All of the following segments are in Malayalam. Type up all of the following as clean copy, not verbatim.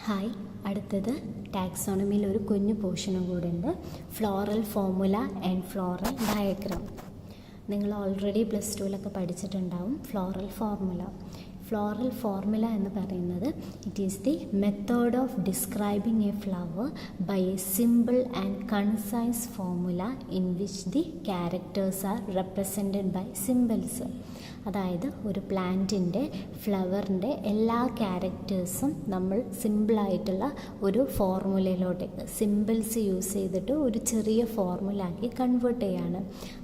ഹായ്, അടുത്തത് ടാക്സോണമിയിൽ ഒരു കുഞ്ഞു പോർഷനും കൂടെ ഉണ്ട്. Floral formula and floral diagram. നിങ്ങൾ ഓൾറെഡി പ്ലസ് ടുവിലൊക്കെ പഠിച്ചിട്ടുണ്ടാവും ഫ്ലോറൽ ഫോർമുല. ഫ്ലോറൽ ഫോർമുല എന്ന് പറയുന്നത് it is the method of describing a flower by a simple and concise formula in which the characters are represented by symbols. അതായത് ഒരു പ്ലാന്റിൻ്റെ ഫ്ലവറിൻ്റെ എല്ലാ ക്യാരക്ടേഴ്സും നമ്മൾ സിമ്പിളായിട്ടുള്ള ഒരു ഫോർമുലയിലോട്ടേക്ക് സിമ്പിൾസ് യൂസ് ചെയ്തിട്ട് ഒരു ചെറിയ ഫോർമുലാക്കി കൺവേർട്ട് ചെയ്യാണ്.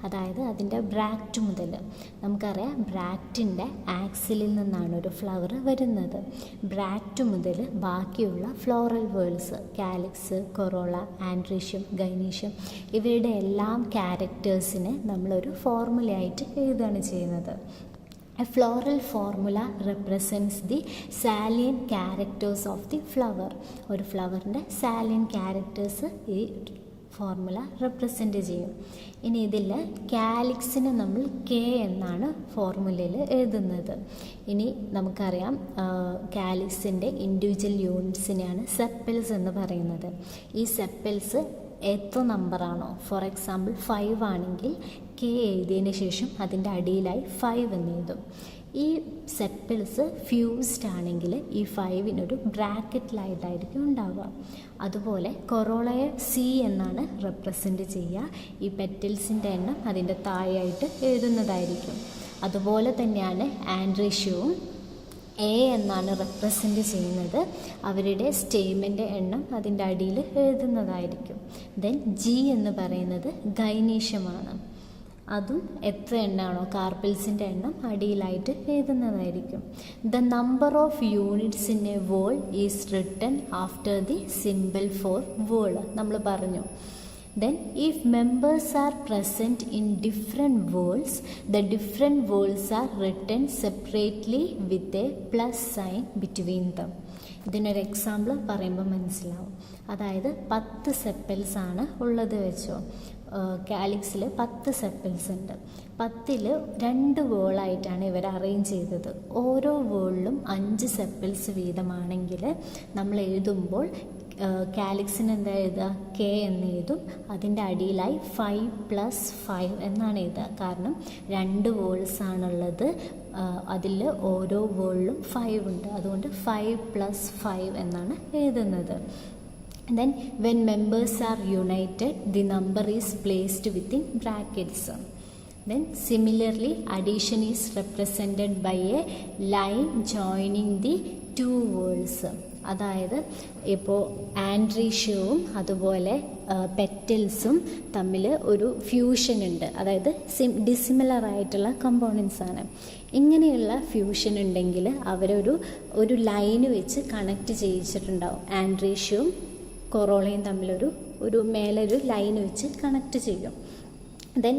അതായത് അതിൻ്റെ ബ്രാക്റ്റ് മുതൽ നമുക്കറിയാം, ബ്രാക്റ്റിൻ്റെ ആക്സിലിൽ നിന്നാണ് ഒരു ഫ്ലവർ വരുന്നത്. ബ്രാക്റ്റ് മുതൽ ബാക്കിയുള്ള floral whorls calyx, corolla, androecium, gynoecium ഇവയുടെ എല്ലാം ക്യാരക്ടേഴ്സിനെ നമ്മളൊരു ഫോർമുലയായിട്ട് എഴുതുകയാണ് ചെയ്യുന്നത്. A floral formula represents the salient characters of the flower. ഒരു ഫ്ലവറിൻ്റെ സാലിയൻറ്റ് ക്യാരക്ടേഴ്സ് ഈ ഫോർമുല റെപ്രസെൻ്റ് ചെയ്യും. ഇനി ഇതിൽ കാലിക്സിനെ നമ്മൾ കെ എന്നാണ് ഫോർമുലയിൽ എഴുതുന്നത്. ഇനി നമുക്കറിയാം, കാലിക്സിൻ്റെ ഇൻഡിവിജ്വൽ യൂണിറ്റ്സിനെയാണ് സെപ്പൽസ് എന്ന് പറയുന്നത്. ഈ സെപ്പൽസ് എത്ര നമ്പറാണോ, ഫോർ എക്സാമ്പിൾ 5 ആണെങ്കിൽ കെ എഴുതിയതിന് ശേഷം അതിൻ്റെ അടിയിലായി 5 എന്ന് എഴുതും. ഈ സെപ്പൽസ് ഫ്യൂസ്ഡ് ആണെങ്കിൽ ഈ 5 ബ്രാക്കറ്റിലായിട്ടായിരിക്കും ഉണ്ടാവുക. അതുപോലെ കൊറോളയെ സി എന്നാണ് റെപ്രസെൻ്റ് ചെയ്യുക. ഈ പെറ്റൽസിൻ്റെ എണ്ണം അതിൻ്റെ താഴെയായിട്ട് എഴുതുന്നതായിരിക്കും. അതുപോലെ തന്നെയാണ് ആൻഡ്രീഷ്യവും എ എന്നാണ് റെപ്രസെൻ്റ് ചെയ്യുന്നത്. അവരുടെ സ്റ്റേമിൻ്റെ എണ്ണം അതിൻ്റെ അടിയിൽ എഴുതുന്നതായിരിക്കും. ദെൻ ജി എന്ന് പറയുന്നത് ഗൈനീഷ്യമാണ്. അതും എത്ര എണ്ണമാണോ കാർപ്പിൾസിൻ്റെ എണ്ണം അടിയിലായിട്ട് എഴുതുന്നതായിരിക്കും. The number of units in a whorl is written after the symbol for whorl നമ്മൾ പറഞ്ഞു. Then if members are present in different worlds, the different worlds are written separately with a plus sign between them. ഇതിനൊരു എക്സാമ്പിൾ പറയുമ്പോൾ മനസ്സിലാവും. അതായത് 10 സെപ്പൽസ് ആണ് ഉള്ളത് വെച്ചോ. കാലിക്സിൽ 10 സെപ്പൽസ് ഉണ്ട്. 10ൽ 2 വേളായിട്ടാണ് ഇവർ അറേഞ്ച് ചെയ്തത്. ഓരോ വേളിലും 5 സെപ്പൽസ് വീതമാണെങ്കിൽ നമ്മൾ എഴുതുമ്പോൾ കാലിക്സിന് എന്താ എഴുതുക, കെ എന്ന് എഴുതും. അതിൻ്റെ അടിയിലായി 5 + 5 എന്നാണ് എഴുതുക. കാരണം 2 വേൾഡ്സ് ആണുള്ളത്, അതിൽ ഓരോ വേൾഡിലും 5 ഉണ്ട്. അതുകൊണ്ട് 5 + 5 എന്നാണ് എഴുതുന്നത്. Then when members are united, the number is placed within brackets. Then similarly addition is represented by a line joining the two worlds. അതായത് ഇപ്പോൾ ആൻഡ്രീഷ്യവും അതുപോലെ പെറ്റൽസും തമ്മിൽ ഒരു ഫ്യൂഷൻ ഉണ്ട്. അതായത് ഡിസിമിലർ ആയിട്ടുള്ള കമ്പോണൻസ് ആണ്. ഇങ്ങനെയുള്ള ഫ്യൂഷൻ ഉണ്ടെങ്കിൽ അവരൊരു ലൈന് വെച്ച് കണക്ട് ചെയ്യിച്ചിട്ടുണ്ടാവും. ആൻഡ്രീഷ്യവും കൊറോളയും തമ്മിലൊരു മേലൊരു ലൈൻ വെച്ച് കണക്ട് ചെയ്യും. ദെൻ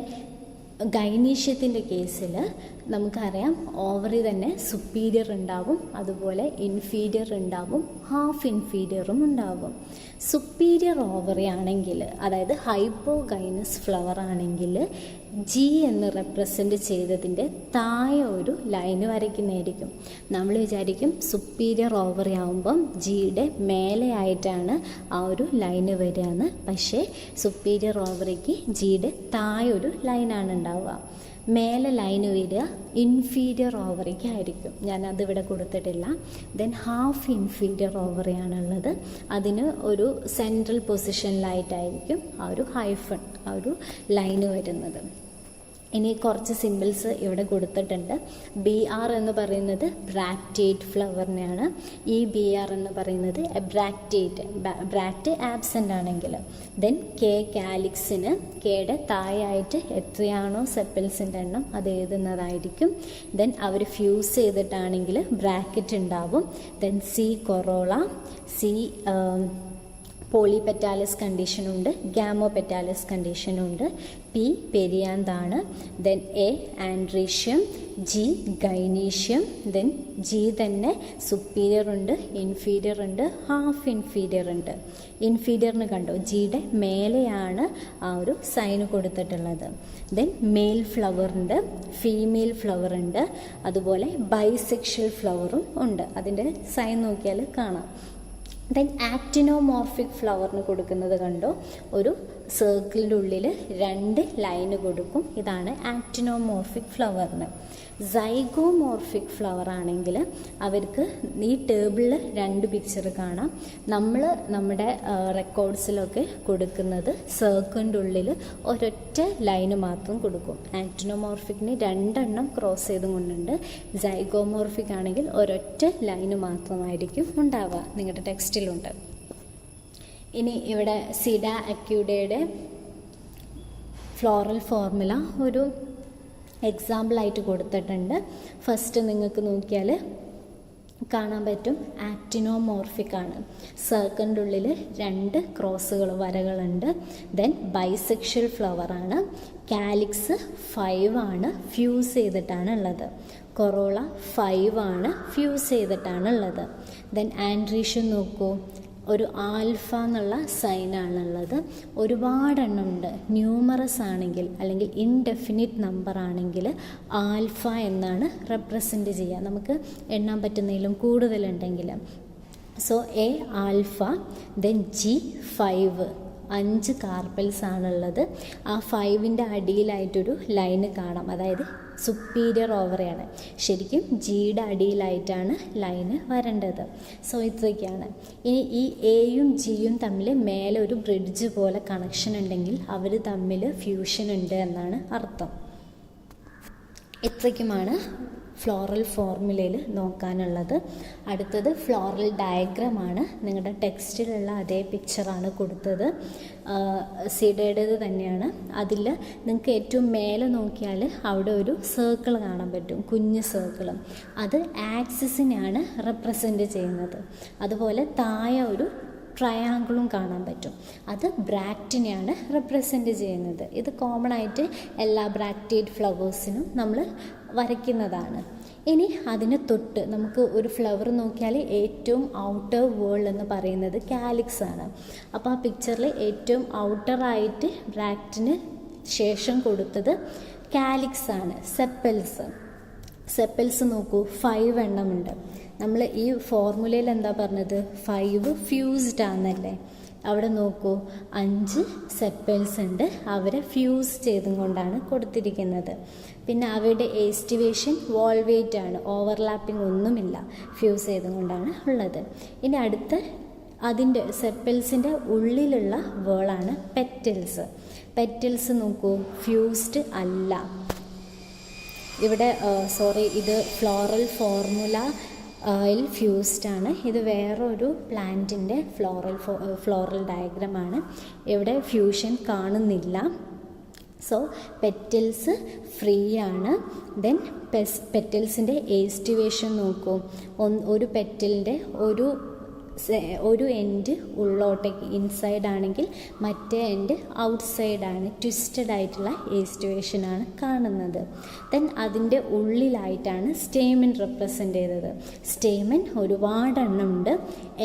ഗൈനീഷ്യത്തിൻ്റെ കേസിൽ നമുക്കറിയാം, ഓവറി തന്നെ സുപ്പീരിയർ ഉണ്ടാവും, അതുപോലെ ഇൻഫീരിയർ ഉണ്ടാവും, ഹാഫ് ഇൻഫീരിയറും ഉണ്ടാവും. സുപ്പീരിയർ ഓവറി ആണെങ്കിൽ, അതായത് ഹൈപ്പോഗൈനസ് ഫ്ലവർ ആണെങ്കിൽ ജി എന്ന് റെപ്രസെൻ്റ് ചെയ്തതിൻ്റെ താഴെ ഒരു ലൈന് വരയ്ക്കുന്നതായിരിക്കും. നമ്മൾ വിചാരിക്കും സുപ്പീരിയർ ഓവറി ആകുമ്പം ജിയുടെ മേലെയായിട്ടാണ് ആ ഒരു ലൈന് വരികയെന്ന്. പക്ഷേ സുപ്പീരിയർ ഓവറിക്ക് ജിയുടെ താഴെ ഒരു ലൈനാണ് ഉണ്ടാവുക. മേലെ ലൈന് വരിക ഇൻഫീരിയർ ഓവറിക്ക് ആയിരിക്കും. ഞാനതിവിടെ കൊടുത്തിട്ടില്ല. ദെൻ ഹാഫ് ഇൻഫീരിയർ ഓവറിയാണുള്ളത്. അതിന് ഒരു സെൻട്രൽ പൊസിഷനിലായിട്ടായിരിക്കും ആ ഒരു ഹൈഫൺ, ആ ഒരു ലൈന് വരുന്നത്. ഇനി കുറച്ച് സിമ്പിൾസ് ഇവിടെ കൊടുത്തിട്ടുണ്ട്. ബി ആർ എന്ന് പറയുന്നത് ബ്രാക്റ്റേറ്റ് ഫ്ലവറിനെയാണ്. ഈ ബി ആർ എന്ന് പറയുന്നത് ബ്രാക്റ്റേറ്റ്, ബ്രാക്റ്റ് ആബ്സെൻ്റ് ആണെങ്കിൽ. ദെൻ കെ കാലിക്സിന് കെയുടെ താഴെയായിട്ട് എത്രയാണോ സെപ്പൽസിൻ്റെ എണ്ണം അത് എഴുതുന്നതായിരിക്കും. ദെൻ അവർ ഫ്യൂസ് ചെയ്തിട്ടാണെങ്കിൽ ബ്രാക്കറ്റ് ഉണ്ടാവും. Then C corolla, C polypetalous കണ്ടീഷനുണ്ട്, ഗാമോപെറ്റാലസ് കണ്ടീഷനുണ്ട്. പി പെരിയാന്താണ്. Then A androecium, G gynoecium. Then G തന്നെ സുപ്പീരിയർ ഉണ്ട്, ഇൻഫീരിയർ ഉണ്ട്, ഹാഫ് ഇൻഫീരിയർ ഉണ്ട്. ഇൻഫീരിയറിന് കണ്ടോ, ജിയുടെ മേലെയാണ് ആ ഒരു സൈന് കൊടുത്തിട്ടുള്ളത്. ദെൻ മെയിൽ ഫ്ലവർ ഉണ്ട്, ഫീമെയിൽ ഫ്ലവർ ഉണ്ട്, അതുപോലെ ബൈസെക്ഷൽ ഫ്ലവറും ഉണ്ട്. അതിൻ്റെ സൈൻ നോക്കിയാൽ കാണാം. ദെൻ ആക്റ്റിനോമോർഫിക് ഫ്ലവറിന് കൊടുക്കുന്നത് കണ്ടോ, ഒരു സർക്കിളിൻ്റെ ഉള്ളിൽ 2 ലൈന് കൊടുക്കും. ഇതാണ് ആക്റ്റിനോമോർഫിക് ഫ്ലവറിന്. സൈഗോമോർഫിക് ഫ്ലവർ ആണെങ്കിൽ അവർക്ക് ഈ ടേബിളിൽ 2 പിക്ചർ കാണാം. നമ്മൾ നമ്മുടെ റെക്കോർഡ്സിലൊക്കെ കൊടുക്കുന്നത് സർക്കിളിൻ്റെ ഉള്ളിൽ ഒരൊറ്റ ലൈന് മാത്രം കൊടുക്കും. ആക്റ്റിനോമോർഫിക്കിന് 2 എണ്ണം ക്രോസ് ചെയ്തും കൊണ്ടുണ്ട്. സൈഗോമോർഫിക് ആണെങ്കിൽ ഒരൊറ്റ ലൈന് മാത്രമായിരിക്കും ഉണ്ടാവുക. നിങ്ങളുടെ ടെക്സ്റ്റിലുണ്ട്. ഇനി ഇവിടെ സിഡ അക്യൂഡയുടെ ഫ്ലോറൽ ഫോർമുല ഒരു എക്സാമ്പിളായിട്ട് കൊടുത്തിട്ടുണ്ട്. ഫസ്റ്റ് നിങ്ങൾക്ക് നോക്കിയാൽ കാണാൻ പറ്റും, ആക്റ്റിനോമോർഫിക് ആണ്. സർക്കിളിൻ്റെ ഉള്ളിൽ 2 ക്രോസുകൾ വരകളുണ്ട്. ദെൻ ബൈസെക്ഷൽ ഫ്ലവർ ആണ്. കാലിക്സ് 5 ആണ്, ഫ്യൂസ് ചെയ്തിട്ടാണ് ഉള്ളത്. കൊറോള 5 ആണ്, ഫ്യൂസ് ചെയ്തിട്ടാണ് ഉള്ളത്. ദെൻ ആൻഡ്രീഷ്യം നോക്കൂ, ഒരു ആൽഫ എന്നുള്ള സൈനാണുള്ളത്. ഒരുപാടെണ്ണം ഉണ്ട്. ന്യൂമറസ് ആണെങ്കിൽ അല്ലെങ്കിൽ ഇൻഡെഫിനിറ്റ് നമ്പർ ആണെങ്കിൽ ആൽഫ എന്നാണ് റെപ്രസെൻറ്റ് ചെയ്യുക, നമുക്ക് എണ്ണാൻ പറ്റുന്നതിലും കൂടുതലുണ്ടെങ്കിൽ. So A alpha, then G 5 carpels ആണുള്ളത്. ആ 5ൻ്റെ അടിയിലായിട്ടൊരു ലൈന് കാണാം, അതായത് സുപ്പീരിയർ ഓവറയാണ്. ശരിക്കും ജിയുടെ അടിയിലായിട്ടാണ് ലൈന് വരേണ്ടത്. സോ ഇത്രയൊക്കെയാണ്. ഇനി ഈ എയും ജിയും തമ്മിൽ മേലെ ഒരു ബ്രിഡ്ജ് പോലെ കണക്ഷൻ ഉണ്ടെങ്കിൽ അവർ തമ്മിൽ ഫ്യൂഷൻ ഉണ്ട് എന്നാണ് അർത്ഥം. ഇത്രയ്ക്കുമാണ് ഫ്ലോറൽ ഫോർമുലയിൽ നോക്കാനുള്ളത്. അടുത്തത് ഫ്ലോറൽ ഡയഗ്രമാണ്. നിങ്ങളുടെ ടെക്സ്റ്റിലുള്ള അതേ പിക്ചറാണ് കൊടുത്തത്, സിഡയുടേത് തന്നെയാണ്. അതിൽ നിങ്ങൾക്ക് ഏറ്റവും മേലെ നോക്കിയാൽ അവിടെ ഒരു സർക്കിൾ കാണാൻ പറ്റും, കുഞ്ഞ് സർക്കിൾ. അത് ആക്സിസിനെയാണ് റെപ്രസെൻറ്റ് ചെയ്യുന്നത്. അതുപോലെ താഴെ ഒരു ട്രയാങ്കിളും കാണാൻ പറ്റും, അത് ബ്രാക്റ്റിനെയാണ് റെപ്രസെൻറ്റ് ചെയ്യുന്നത്. ഇത് കോമൺ ആയിട്ട് എല്ലാ ബ്രാക്റ്റേഡ് ഫ്ലവേഴ്സിനും നമ്മൾ വരയ്ക്കുന്നതാണ്. ഇനി അതിന് തൊട്ട് നമുക്ക് ഒരു ഫ്ലവർ നോക്കിയാൽ ഏറ്റവും ഔട്ടർ വേൾഡ് എന്ന് പറയുന്നത് കാലിക്സ് ആണ്. അപ്പോൾ ആ പിക്ചറിൽ ഏറ്റവും ഔട്ടറായിട്ട് ബ്രാക്റ്റിന് ശേഷം കൊടുത്തത് കാലിക്സ് ആണ്. സെപ്പൽസ് നോക്കൂ, 5 എണ്ണമുണ്ട്. നമ്മൾ ഈ ഫോർമുലയിൽ എന്താ പറഞ്ഞത്, 5 ഫ്യൂസ്ഡ് ആണെന്നല്ലേ. അവിടെ നോക്കൂ, 5 സെപ്പൽസ് ഉണ്ട്, അവരെ ഫ്യൂസ് ചെയ്തും കൊണ്ടാണ് കൊടുത്തിരിക്കുന്നത്. പിന്നെ അവയുടെ എസ്റ്റിവേഷൻ വോൾവേറ്റ് ആണ്, ഓവർലാപ്പിംഗ് ഒന്നുമില്ല, ഫ്യൂസ് ചെയ്തും കൊണ്ടാണ് ഉള്ളത്. ഇനി അടുത്ത അതിൻ്റെ സെപ്പൽസിൻ്റെ ഉള്ളിലുള്ള വേളാണ് പെറ്റൽസ് നോക്കൂ, ഫ്യൂസ്ഡ് അല്ല. ഇവിടെ ഇത് ഫ്ലോറൽ ഫോർമുല ഫ്യൂസ്ഡ് ആണ്. ഇത് വേറൊരു പ്ലാന്റിൻ്റെ ഫ്ലോറൽ ഡയഗ്രമാണ്. ഇവിടെ ഫ്യൂഷൻ കാണുന്നില്ല. സോ പെറ്റൽസ് ഫ്രീ ആണ്. ദെൻ പെറ്റൽസിൻ്റെ എസ്റ്റിവേഷൻ നോക്കൂ, ഒരു പെറ്റലിൻ്റെ ഒരു എൻഡ് ഉള്ളോട്ടേക്ക് ഇൻസൈഡ് ആണെങ്കിൽ മറ്റേ എൻഡ് ഔട്ട്സൈഡാണ്. ട്വിസ്റ്റഡ് ആയിട്ടുള്ള എസ്റ്റിവേഷനാണ് കാണുന്നത്. ദെൻ അതിൻ്റെ ഉള്ളിലായിട്ടാണ് സ്റ്റേമൻ റെപ്രസെൻ്റ് ചെയ്തത്. സ്റ്റേമൻ ഒരുപാടെണ്ണം ഉണ്ട്.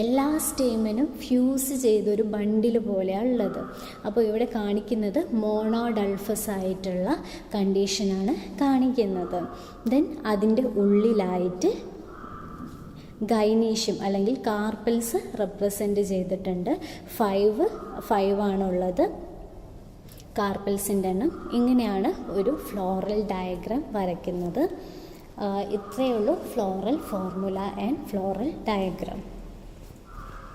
എല്ലാ സ്റ്റേമനും ഫ്യൂസ് ചെയ്തൊരു ബണ്ടിൽ പോലെയാണ് ഉള്ളത്. അപ്പോൾ ഇവിടെ കാണിക്കുന്നത് മോണോഡൾഫസ് ആയിട്ടുള്ള കണ്ടീഷനാണ് കാണിക്കുന്നത്. ദെൻ അതിൻ്റെ ഉള്ളിലായിട്ട് ഗൈനീഷ്യം അല്ലെങ്കിൽ കാർപ്പൽസ് റെപ്രസെൻ്റ് ചെയ്തിട്ടുണ്ട്. 5 ആണുള്ളത് കാർപ്പൽസിൻ്റെ എണ്ണം. ഇങ്ങനെയാണ് ഒരു ഫ്ലോറൽ ഡയഗ്രാം വരയ്ക്കുന്നത്. ഇത്രയേ ഉള്ളൂ floral formula and floral diagram.